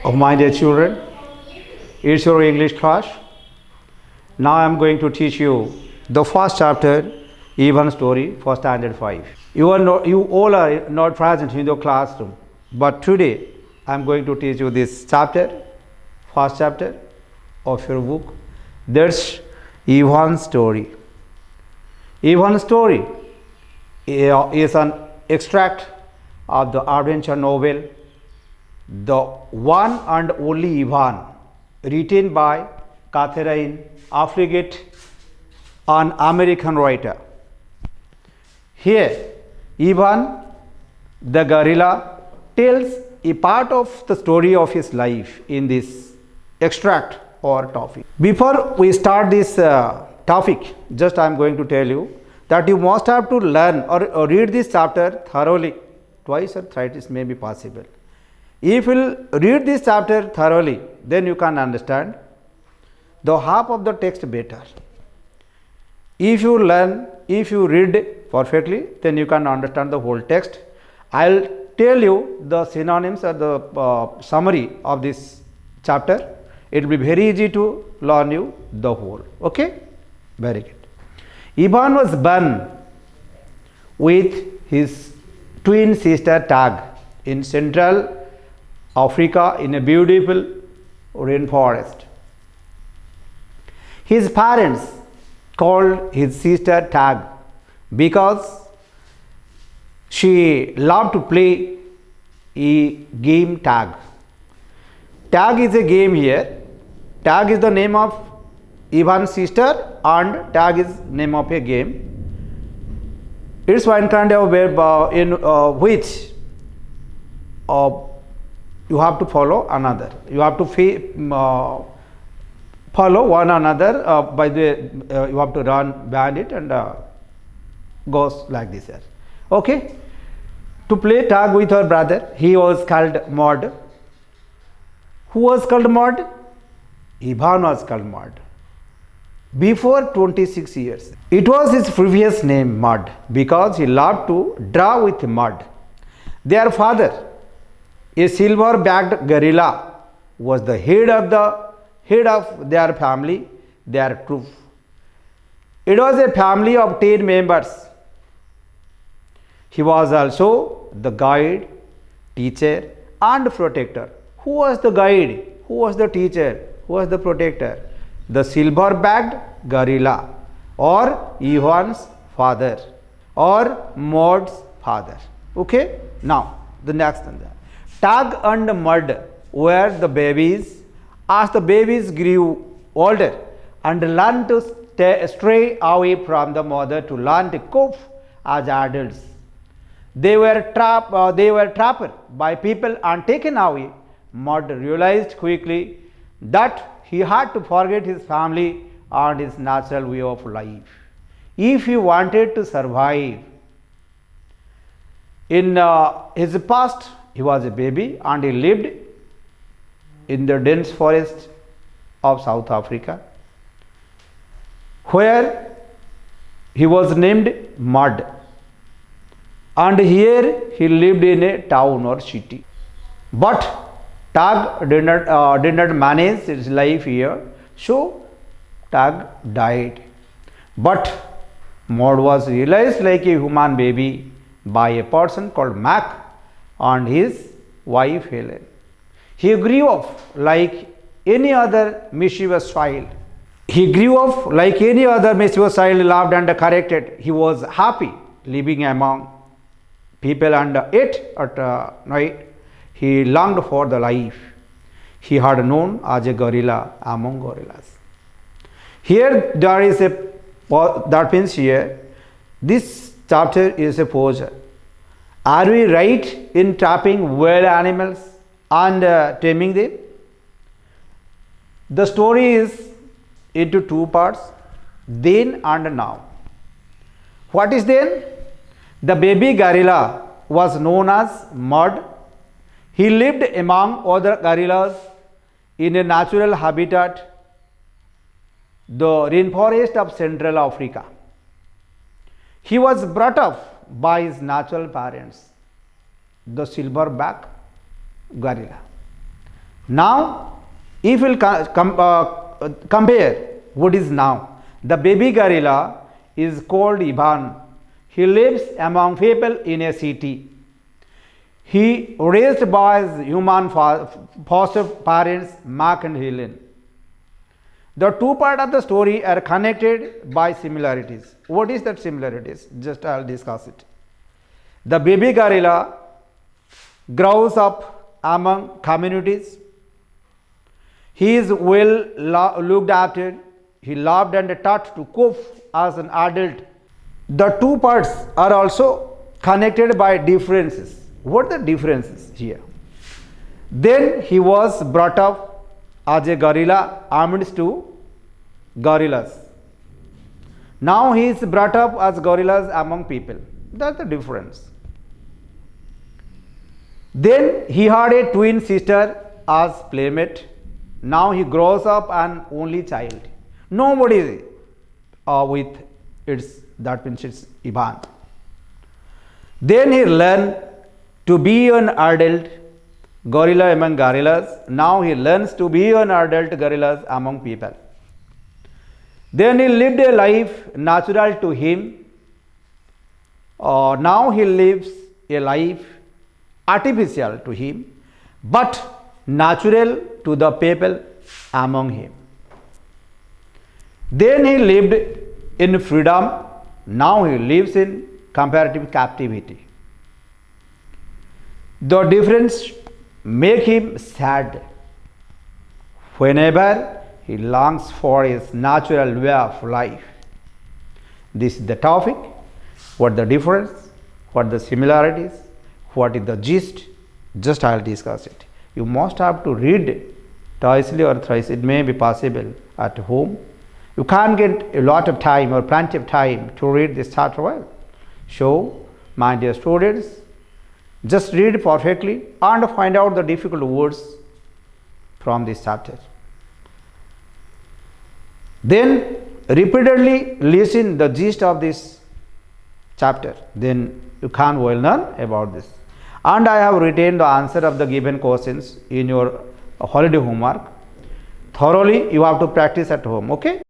of my dear children. It's your English class. Now I am going to teach you the first chapter, Ivan story for standard 5. You all are not present in your classroom, but today I am going to teach you this chapter, first chapter of your book. That's Ivan story. Ivan story is an extract of the adventure novel The One and Only Ivan, written by Catherine Affleget, an American writer. Here, Ivan the gorilla tells a part of the story of his life in this extract or topic. Before we start this topic, just I am going to tell you that you must have to learn or read this chapter thoroughly. Twice or thrice may be possible. If you read this chapter thoroughly, then you can understand the half of the text better. If you read perfectly, then you can understand the whole text. I will tell you the synonyms or the summary of this chapter. It will be very easy to learn you the whole. Okay? Very good. Ivan was born with his twin sister Tag in Central Africa in a beautiful rainforest. His parents called his sister Tag because she loved to play a game tag. Tag is a game here. Tag is the name of Ivan's sister and tag is name of a game. It's one kind of verb in which you have to follow another. You have to follow one another. By the you have to run behind it and goes like this here. Okay. To play tag with her brother, he was called Maud. Who was called Maud? Ivan was called Maud. Before 26 years. It was his previous name Mud because he loved to draw with mud. Their father, a silver-backed gorilla, was the head of their family, their troop. It was a family of 10 members. He was also the guide, teacher and protector. Who was the guide? Who was the teacher? Who was the protector? The silver-backed gorilla or Ivan's father or Maud's father. Okay? Now, the next one. Tag and Mud were the babies. As the babies grew older and learned to stray away from the mother to learn to cope as adults, they were trapped by people and taken away. Mud realized quickly that he had to forget his family and his natural way of life if he wanted to survive. In his past, he was a baby and he lived in the dense forest of South Africa, where he was named Mud, and here he lived in a town or city. But Tag did not manage his life here, so Tag died. But Maud was realized like a human baby by a person called Mac and his wife Helen. He grew up like any other mischievous child. Loved and corrected. He was happy living among people and yet at night he longed for the life he had known as a gorilla among gorillas. Here there is that means here this chapter is a pose. Are we right in trapping wild animals and taming them? The story is into two parts, then and now. What is then? The baby gorilla was known as Mud. He lived among other gorillas in a natural habitat, the rainforest of Central Africa. He was brought up by his natural parents, the silverback gorilla. Now, if we'll compare what is now, the baby gorilla is called Ivan. He lives among people in a city. He raised by his human foster parents Mark and Helen. The two parts of the story are connected by similarities. What is that similarities? Just I'll discuss it. The baby gorilla grows up among communities. He is well looked after. He loved and taught to cope as an adult. The two parts are also connected by differences. What are the differences here? Then he was brought up as a gorilla amidst two gorillas. Now he is brought up as gorillas among people. That's the difference. Then he had a twin sister as playmate. Now he grows up an only child. Nobody with that means it's Ivan. Then he learned to be an adult gorilla among gorillas. Now he learns to be an adult gorillas among people. Then he lived a life natural to him. Now he lives a life artificial to him, but natural to the people among him. Then he lived in freedom. Now he lives in comparative captivity. The difference make him sad. Whenever he longs for his natural way of life. This is the topic. What the difference? What the similarities? What is the gist? Just I will discuss it. You must have to read twice or thrice. It may be possible at home. You can't get a lot of time or plenty of time to read this chapter well. So, my dear students, just read perfectly and find out the difficult words from this chapter. Then repeatedly listen the gist of this chapter. Then you can well learn about this. And I have written the answer of the given questions in your holiday homework. Thoroughly you have to practice at home. Okay.